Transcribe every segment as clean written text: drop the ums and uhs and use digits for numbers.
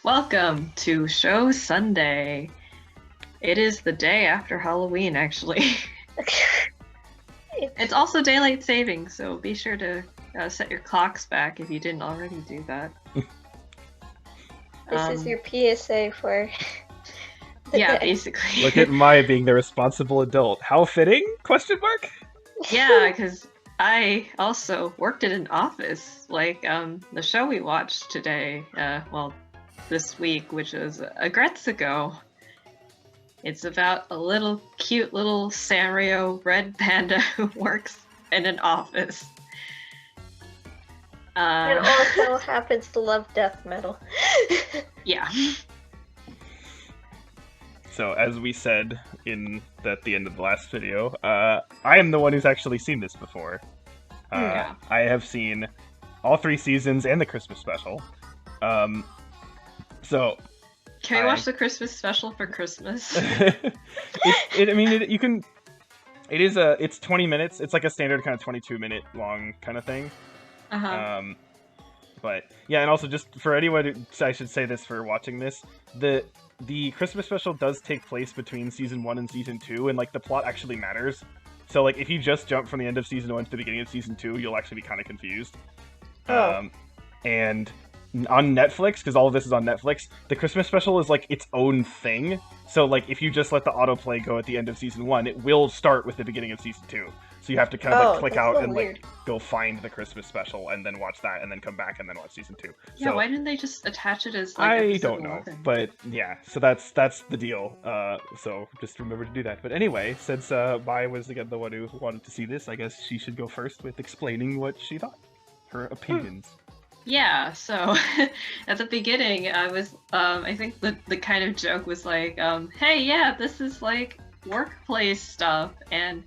Welcome to Show Sunday. It is the day after Halloween, actually. It's also daylight saving, so be sure to set your clocks back if you didn't already do that. This is your PSA for the yeah, day. basically. Look at my being the responsible adult. How fitting? Question mark? Yeah, because I also worked in an office, like the show we watched today, this week, which is Aggretsuko. It's about a little cute little Sanrio red panda who works in an office. And also happens to love death metal. Yeah. So, as we said at the end of the last video, I am the one who's actually seen this before. Yeah. I have seen all 3 seasons and the Christmas special. So, Can we watch the Christmas special for Christmas? It's 20 minutes. It's like a standard kind of 22-minute long kind of thing. But yeah, and also just for anyone, I should say this for watching this, the Christmas special does take place between season 1 and season 2, and like the plot actually matters. So like if you just jump from the end of season 1 to the beginning of season 2, you'll actually be kind of confused. And on Netflix, because all of this is on Netflix, the Christmas special is like its own thing. So like if you just let the autoplay go at the end of season 1, it will start with the beginning of season 2. So you have to kind of like click out and like go find the Christmas special and then watch that and then come back and then watch season 2. Yeah, so, why didn't they just attach it as like I don't know, 11? But yeah, so that's the deal. So just remember to do that. But anyway, since Mai was again the one who wanted to see this, I guess she should go first with explaining what she thought, her opinions. Yeah, so at the beginning, I was, I think the kind of joke was like, hey, yeah, this is like workplace stuff, and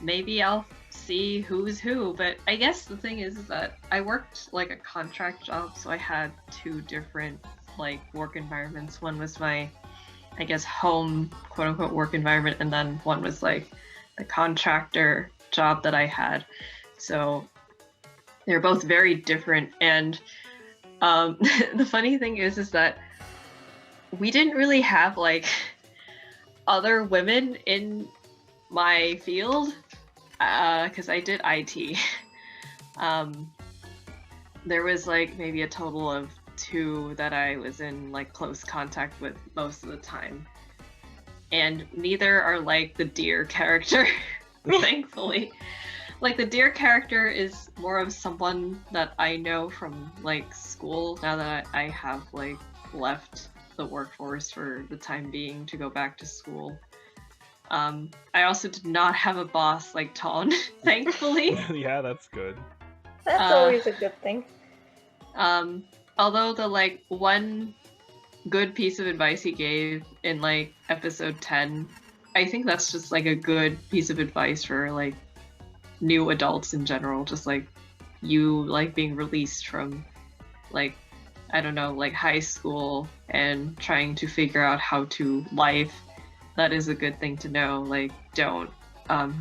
maybe I'll see who's who. But I guess the thing is that I worked like a contract job, so I had 2 different like work environments. One was my, I guess, home quote unquote work environment, and then one was like the contractor job that I had. So they're both very different, and the funny thing is that we didn't really have like other women in my field because I did IT. There was like maybe a total of 2 that I was in like close contact with most of the time, and neither are like the deer character, thankfully. Like, the deer character is more of someone that I know from, like, school, now that I have, like, left the workforce for the time being to go back to school. I also did not have a boss like Ton, thankfully. Yeah, that's good. That's always a good thing. Although the, like, one good piece of advice he gave in, like, episode 10, I think that's just, like, a good piece of advice for, like, new adults in general, just like you like being released from like, I don't know, like high school and trying to figure out how to life. That is a good thing to know. Like, don't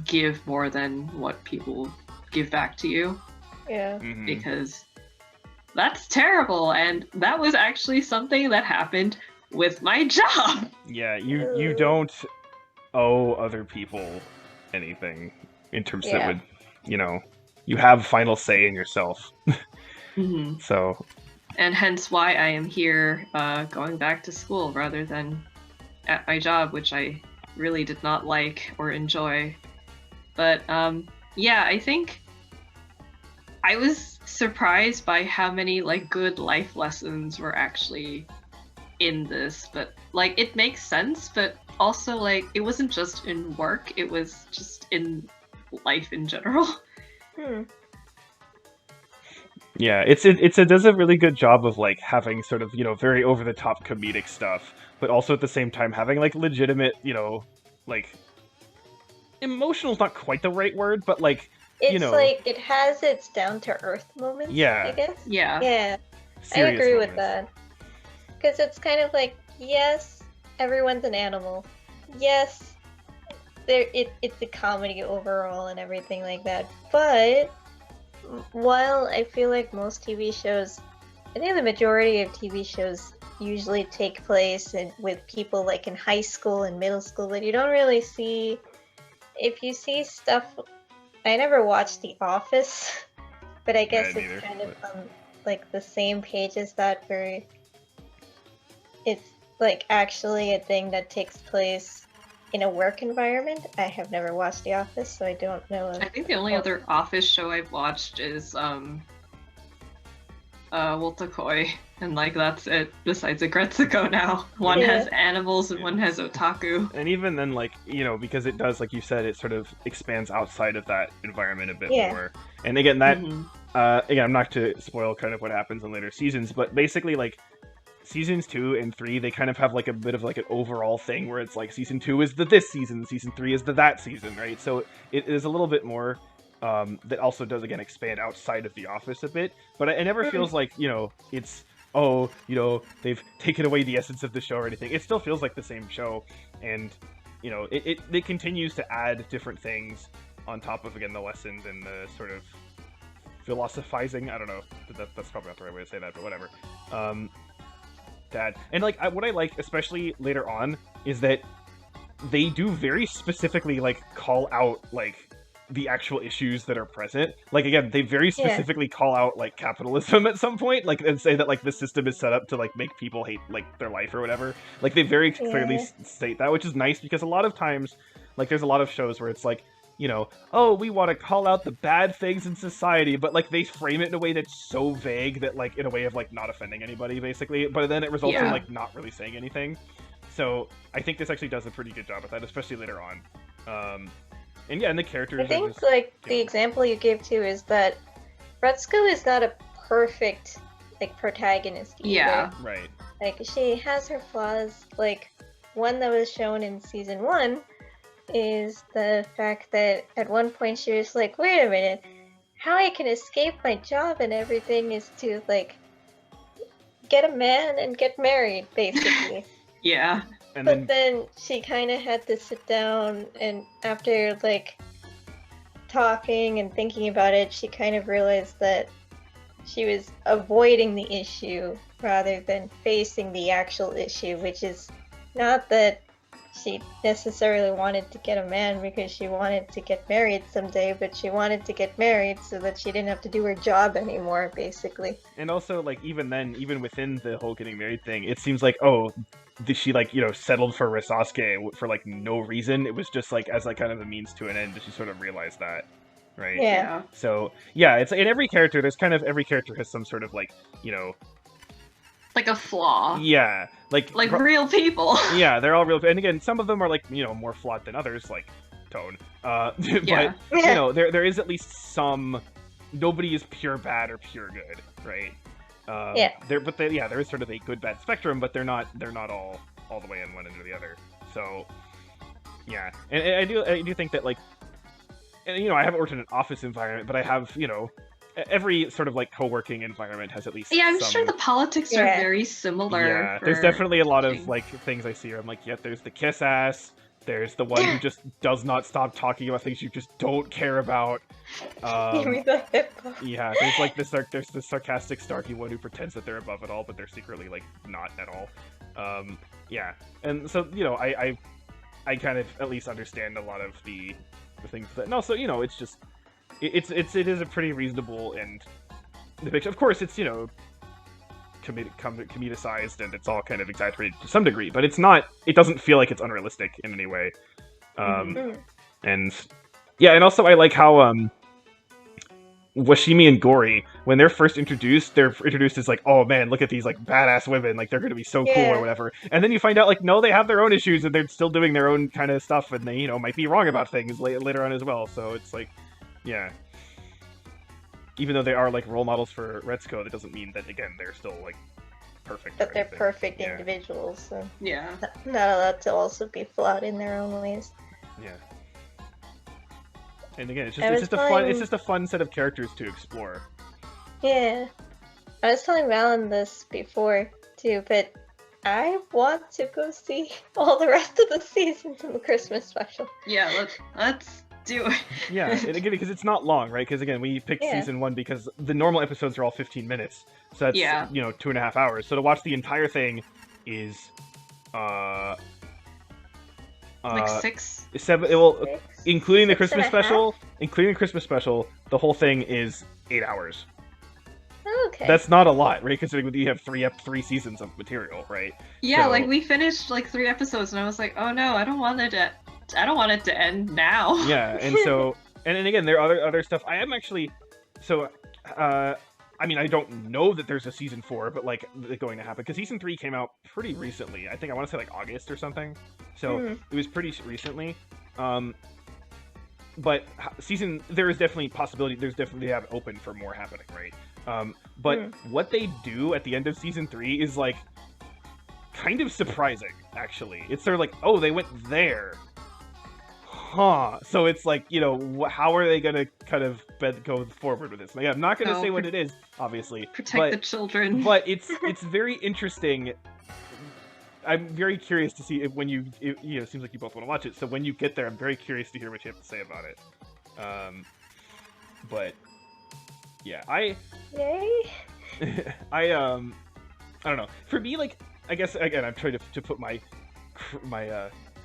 give more than what people give back to you. Yeah. Mm-hmm. Because that's terrible, and that was actually something that happened with my job. Yeah, you don't owe other people anything in terms that would, you have final say in yourself. Mm-hmm. So, and hence why I am here going back to school rather than at my job, which I really did not like or enjoy. But yeah, I think I was surprised by how many like good life lessons were actually in this. But like, it makes sense, but also like it wasn't just in work, it was just in life in general. Yeah, it does a really good job of like having sort of, very over the top comedic stuff, but also at the same time having like legitimate, like emotional is not quite the right word, but like it's like it has its down to earth moments. Yeah, I guess. Yeah. I agree with that, because it's kind of like, yes, everyone's an animal. Yes, it's a comedy overall and everything like that. But while I feel like most TV shows, I think the majority of TV shows usually take place with people like in high school and middle school, but you don't really see. If you see stuff, I never watched The Office, but I guess it's kind of on like the same page as that, where it's like actually a thing that takes place in a work environment. I have never watched The Office, so I don't know. I think the only other Office show I've watched is Wotakoi, and like that's it. Besides Aggretsuko now, one has animals and one has otaku. And even then, like, you know, because it does, like you said, it sort of expands outside of that environment a bit more. And again, that again, I'm not to spoil kind of what happens in later seasons, but basically, like, seasons 2 and 3, they kind of have like a bit of like an overall thing where it's like season 2 is the this season, season 3 is the that season, right? So it is a little bit more. That also does, again, expand outside of The Office a bit, but it never feels like, you know, it's, oh, you know, they've taken away the essence of the show or anything. It still feels like the same show, and, you know, it continues to add different things on top of, again, the lessons and the sort of philosophizing. I don't know, that's probably not the right way to say that, but whatever. And, like, what I like, especially later on, is that they do very specifically, like, call out, like, the actual issues that are present. Like, again, they very specifically call out, like, capitalism at some point, like, and say that, like, the system is set up to, like, make people hate, like, their life or whatever. Like, they very clearly state that, which is nice, because a lot of times, like, there's a lot of shows where it's like, you know, oh, we want to call out the bad things in society, but, like, they frame it in a way that's so vague that, like, in a way of, like, not offending anybody, basically, but then it results in, like, not really saying anything. So, I think this actually does a pretty good job with that, especially later on. And yeah, and the characters. I think just, like the example you gave too is that Retsuko is not a perfect like protagonist either. Yeah, right. Like she has her flaws. Like one that was shown in season 1 is the fact that at one point she was like, "Wait a minute, how I can escape my job and everything is to like get a man and get married, basically." Yeah. But then she kind of had to sit down, and after like talking and thinking about it, she kind of realized that she was avoiding the issue rather than facing the actual issue, which is not that she necessarily wanted to get a man because she wanted to get married someday, but she wanted to get married so that she didn't have to do her job anymore, basically. And also, like, even then, even within the whole getting married thing, it seems like, oh, she, like, you know, settled for Risasuke for, like, no reason. It was just, like, as, like, kind of a means to an end, she sort of realized that, right? Yeah. So, yeah, it's in every character, every character has some sort of, like, you know, like a flaw. Yeah, like real people. Yeah, they're all real, and again, some of them are like, you know, more flawed than others, like Tone. But you know, there is at least some. Nobody is pure bad or pure good, right? There is sort of a good bad spectrum, but they're not all the way in one end or the other. So yeah, and I do think that, like, and, you know, I haven't worked in an office environment, but I have, you know. Every sort of like co-working environment has at least I'm sure the politics are very similar. Yeah, there's definitely a lot of like things I see where I'm like, yeah, there's the kiss ass, there's the one who just does not stop talking about things you just don't care about. Yeah, there's like this sarcastic Starky one who pretends that they're above it all, but they're secretly like not at all. Yeah, and so, you know, I kind of at least understand a lot of the things that, and also, you know, it's just. It is a pretty reasonable and depiction. Of course, it's, you know, comedicized and it's all kind of exaggerated to some degree, but it's not. It doesn't feel like it's unrealistic in any way. And yeah, and also I like how Washimi and Gori, when they're introduced as like, oh man, look at these like badass women, like they're gonna be so cool or whatever. And then you find out like, no, they have their own issues and they're still doing their own kind of stuff, and they, you know, might be wrong about things later on as well. So it's like. Yeah. Even though they are like role models for Retsuko, that doesn't mean that, again, they're still like perfect. That they're perfect individuals. So yeah. Not allowed to also be flawed in their own ways. Yeah. And again, it's just a fun set of characters to explore. Yeah. I was telling Valen this before too, but I want to go see all the rest of the seasons in the Christmas special. Yeah, let's do it. Yeah, and again, because it's not long, right? Because again, we picked season 1 because the normal episodes are all 15 minutes, so that's 2.5 hours. So to watch the entire thing is like 6, 7. Well, including the Six and Christmas a special, the whole thing is 8 hours. Okay. That's not a lot, right? Considering you have three seasons of material, right? Yeah, So, like we finished like 3 episodes, and I was like, oh no, I don't want it to end now. Yeah, and so and again, there are other stuff. I am actually so. I mean, I don't know that there's a season 4, but like it's going to happen because season 3 came out pretty recently. I think I want to say like August or something. So it was pretty recently. But there is definitely possibility. There's definitely have open for more happening, right? But what they do at the end of season 3 is like kind of surprising, actually. It's sort of like, oh, they went there. Huh. So it's like, how are they going to kind of go forward with this? Like, I'm not going to say what it is, obviously. Protect the children. But it's very interesting. I'm very curious to see if when it seems like you both want to watch it. So when you get there, I'm very curious to hear what you have to say about it. But yeah, Yay. I don't know. For me, like, I guess again, I'm trying to put my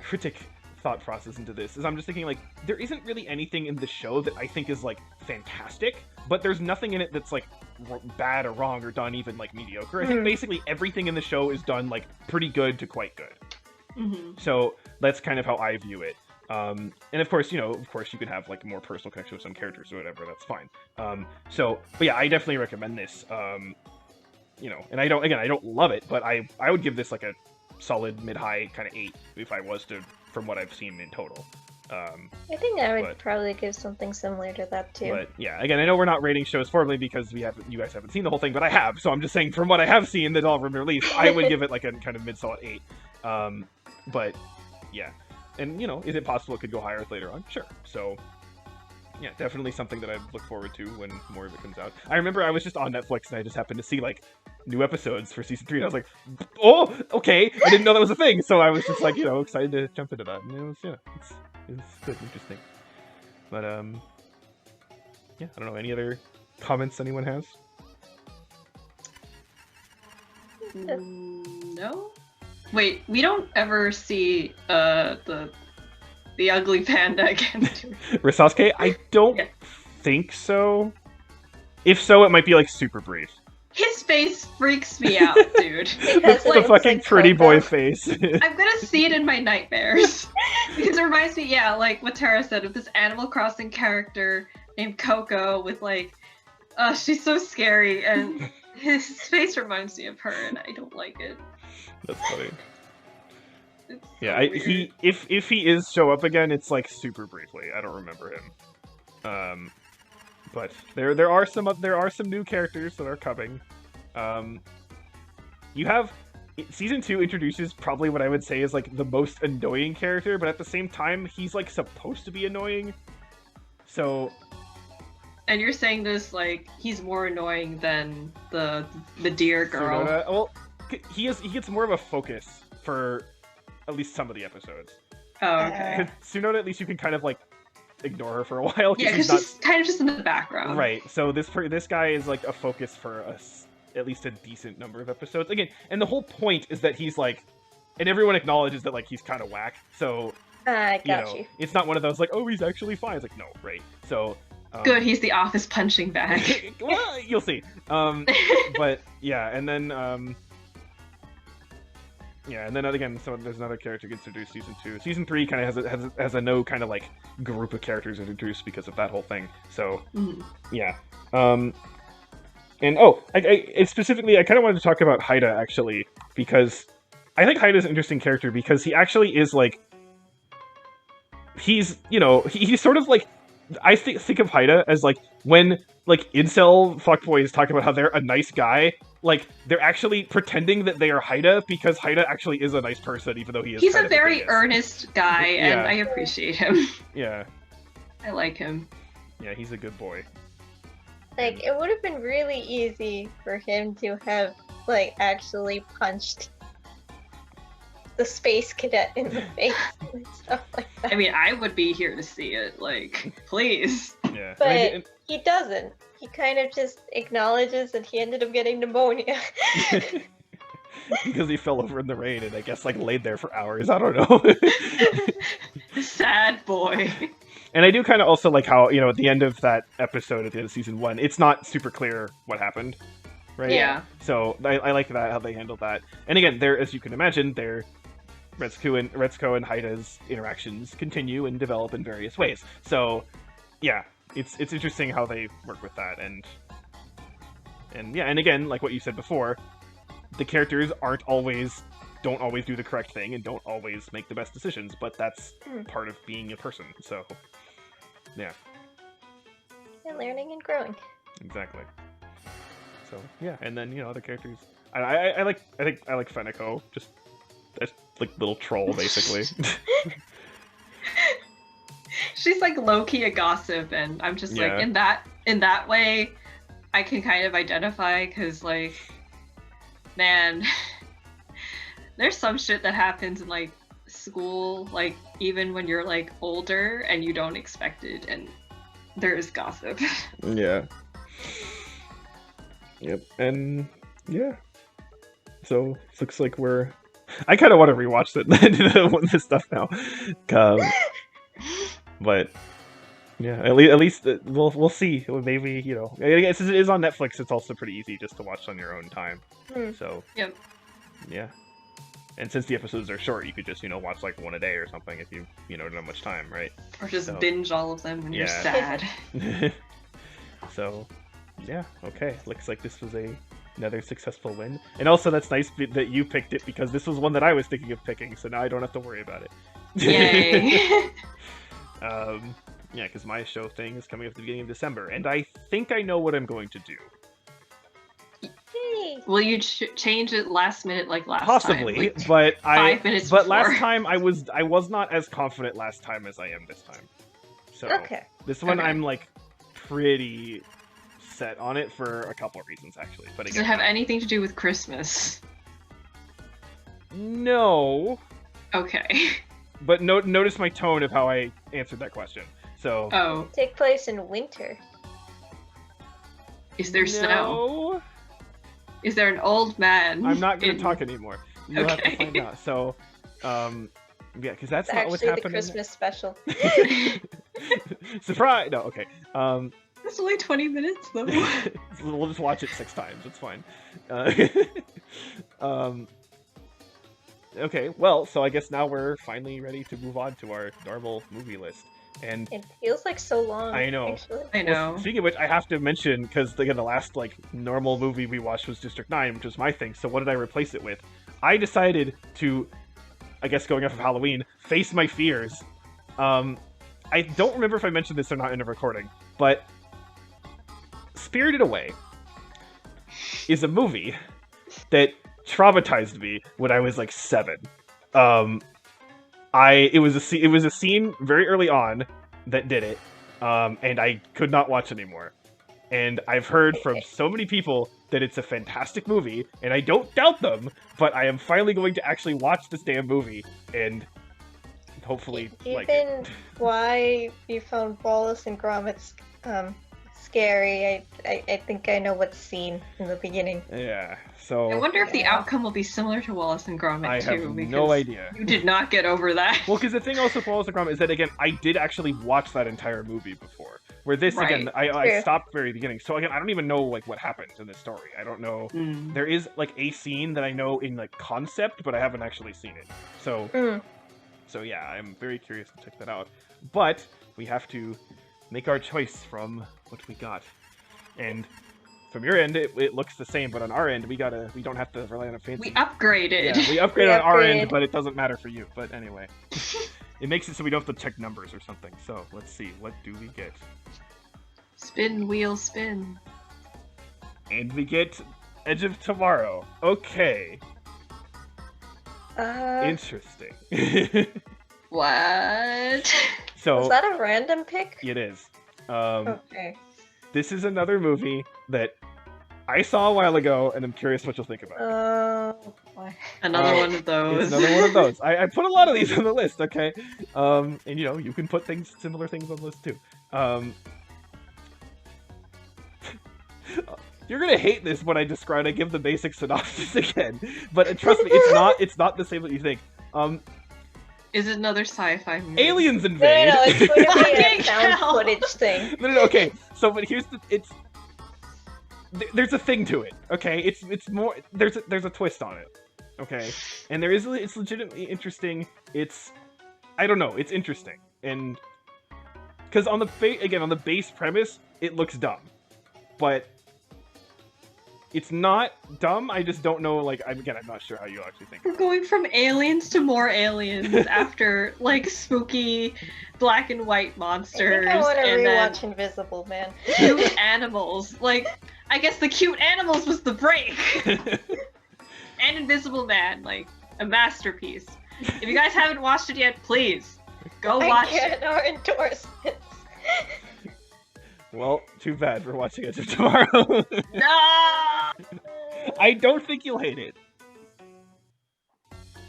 critic thought process into this. Is I'm just thinking like there isn't really anything in the show that I think is like fantastic, but there's nothing in it that's like bad or wrong or done even like mediocre. I think basically everything in the show is done like pretty good to quite good. So that's kind of how I view it. And of course, you can have like a more personal connection with some characters or whatever. That's fine. But yeah, I definitely recommend this. And I don't love it, but I would give this like a solid mid-high kind of 8 if I was to, from what I've seen in total. I think I would probably give something similar to that too. But yeah, again, I know we're not rating shows formally because you guys haven't seen the whole thing, but I have. So I'm just saying, from what I have seen that's all from release, I would give it like a kind of mid-solid 8. But yeah, and is it possible it could go higher later on? Sure. So yeah, definitely something that I look forward to when more of it comes out. I remember I was just on Netflix and I just happened to see like new episodes for season 3, and I was like, oh, okay, I didn't know that was a thing. So I was just like, excited to jump into that. And it was it's good, interesting. But yeah, I don't know. Any other comments anyone has? No. Wait, we don't ever see the ugly panda again. Risasuke? I don't think so. If so, it might be like super brief. His face freaks me out, dude. It's the fucking pretty boy face. I'm gonna see it in my nightmares. Because it reminds me, like what Tara said, of this Animal Crossing character named Coco with like, she's so scary, and his face reminds me of her, and I don't like it. That's funny. It's yeah, so if he is show up again, it's like super briefly. I don't remember him. But there are some new characters that are coming. You have season 2 introduces probably what I would say is like the most annoying character, but at the same time he's like supposed to be annoying. So. And you're saying this like he's more annoying than the deer girl. Tsunoda, well, he gets more of a focus for at least some of the episodes. Oh, okay. Tsunoda, at least you can kind of like ignore her for a while. Yeah, because she's kind of just in the background. Right. So this guy is like a focus for at least a decent number of episodes. Again, and the whole point is that he's like, and everyone acknowledges that like he's kind of whack. So you. It's not one of those like, oh, he's actually fine. It's like, no, right. So. Good, he's the office punching bag. Well, you'll see. But yeah, and then again, so there's another character gets introduced season 2. Season 3 kind of has a no kind of like group of characters introduced because of that whole thing. So yeah. And I specifically I kind of wanted to talk about Haida actually, because I think Haida's an interesting character because he actually is like he's sort of like. I think of Haida as like when like incel fuckboys talk about how they're a nice guy, like they're actually pretending that they are Haida because Haida actually is a nice person, even though he is. He's a very earnest guy, and I appreciate him. Yeah, I like him. Yeah, he's a good boy. Like it would have been really easy for him to have like actually punched the space cadet in the face and stuff like that. I mean, I would be here to see it. Like, please. Yeah. But he doesn't. He kind of just acknowledges that he ended up getting pneumonia. Because he fell over in the rain and I guess like laid there for hours. I don't know. Sad boy. And I do kind of also like how, you know, at the end of that episode, at the end of season 1, it's not super clear what happened, right? Yeah. So I like that, how they handled that. And again, there, as you can imagine, Retsuko and Haida's interactions continue and develop in various ways. So, yeah, it's interesting how they work with that. And yeah, and again, like what you said before, the characters don't always do the correct thing and don't always make the best decisions, but that's part of being a person. So, yeah. And learning and growing. Exactly. So yeah, and then, you know, other characters. I think I like Feneko, just as like little troll basically. She's like low-key a gossip, and I'm just like, in that way I can kind of identify, because like, man, there's some shit that happens in like school, like even when you're like older and you don't expect it, and there is gossip. Yeah. Yep. And yeah. So looks like I kind of want to rewatch this stuff now. But yeah, at least we'll see. Maybe, you know, I guess it is on Netflix. It's also pretty easy just to watch on your own time. So yep. Yeah. And since the episodes are short, you could just, you know, watch like one a day or something if you don't have much time, right? Or just binge all of them when you're sad. So, yeah, okay. Looks like this was another successful win. And also, that's nice that you picked it, because this was one that I was thinking of picking, so now I don't have to worry about it. Yay! Yeah, because my show thing is coming up at the beginning of December, and I think I know what I'm going to do. Will you change it last minute, like last Possibly, time? Possibly, but 5 minutes But before. last time I was not as confident last time as I am this time. So this one I'm like pretty set on it for a couple of reasons, actually. But again, does it have anything to do with Christmas? No. Okay. But notice my tone of how I answered that question. So. Take place in winter. Is there snow? Is there an old man? I'm not going to talk anymore. You'll have to find out. So, yeah, because that's not what's happening. Actually, the Christmas special. Surprise! No, okay. It's only 20 minutes, though. We'll just watch it 6 times. It's fine. Okay, well, so I guess now we're finally ready to move on to our normal movie list. And it feels like so long. I know. Actually. I know. Well, speaking of which, I have to mention, because again, the last like normal movie we watched was District 9, which was my thing. So what did I replace it with? I decided to, I guess going off of Halloween, face my fears. I don't remember if I mentioned this or not in a recording, but Spirited Away is a movie that traumatized me when I was like 7. It was a scene very early on that did it, and I could not watch anymore. And I've heard from so many people that it's a fantastic movie, and I don't doubt them, but I am finally going to actually watch this damn movie and hopefully like it. Even why you found Wallace and Gromit scary, I think I know what's seen in the beginning. Yeah, so... I wonder if the outcome will be similar to Wallace and Gromit, I too. have no idea. You did not get over that. Well, because the thing also with Wallace and Gromit is that, again, I did actually watch that entire movie before. Where this, again, I stopped very beginning. So, again, I don't even know, like, what happened in this story. I don't know. There is, like, a scene that I know in, like, concept, but I haven't actually seen it. So, so yeah, I'm very curious to check that out. But we have to make our choice from what we got. And from your end, it looks the same, but on our end, we don't have to rely on a fancy... We upgraded. Yeah, we upgraded on our end, but it doesn't matter for you. But anyway. It makes it so we don't have to check numbers or something. So, let's see. What do we get? Spin, wheel, spin. And we get Edge of Tomorrow. Okay. Interesting. What? So, was that a random pick? It is. Okay. This is another movie that I saw a while ago, and I'm curious what you'll think about it. Another one of those. It's another one of those. I put a lot of these on the list, okay? And you know, you can put similar things on the list too. You're gonna hate this when I give the basic synopsis again, but trust me, it's not the same that you think. Is it another sci-fi movie? Aliens invade. No, it's going to be a Fucking found hell. footage thing. No, okay. So, but here's there's a thing to it, okay? It's more there's a twist on it, okay? And it's legitimately interesting. I don't know, it's interesting, and because on the base premise, it looks dumb, but it's not dumb. I just don't know. Like, I'm not sure how you actually think. We're going from aliens to more aliens after like spooky black and white monsters. I think I want to and rewatch Invisible Man. cute animals. Like, I guess the cute animals was the break. And Invisible Man, like a masterpiece. If you guys haven't watched it yet, please go watch I it. get our endorsements. Well, too bad. We're watching it tomorrow. No. I don't think you'll hate it.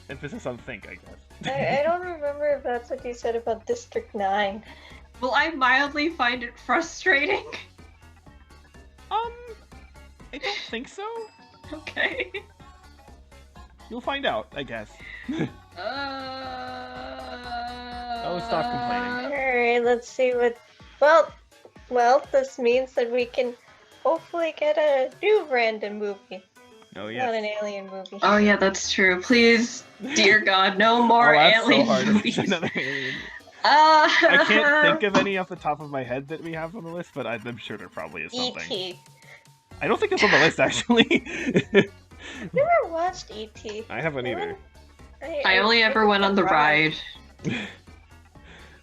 Emphasis on think, I guess. I don't remember if that's what you said about District 9. Will I mildly find it frustrating? I don't think so. Okay. You'll find out, I guess. Oh, stop complaining. Alright, let's see what... Well, this means that we can hopefully get a new Brandon movie. Oh, yeah. Not an alien movie. Oh yeah, that's true. Please, dear God, no more alien movies. Another alien. I can't I think of any off the top of my head that we have on the list, but I'm sure there probably is something. E.T. I don't think it's on the list, actually. I've never watched E.T. I haven't either. I only ever went on the ride.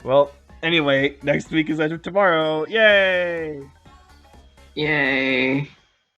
Well, anyway, next week is Edge of Tomorrow. Yay! Yay.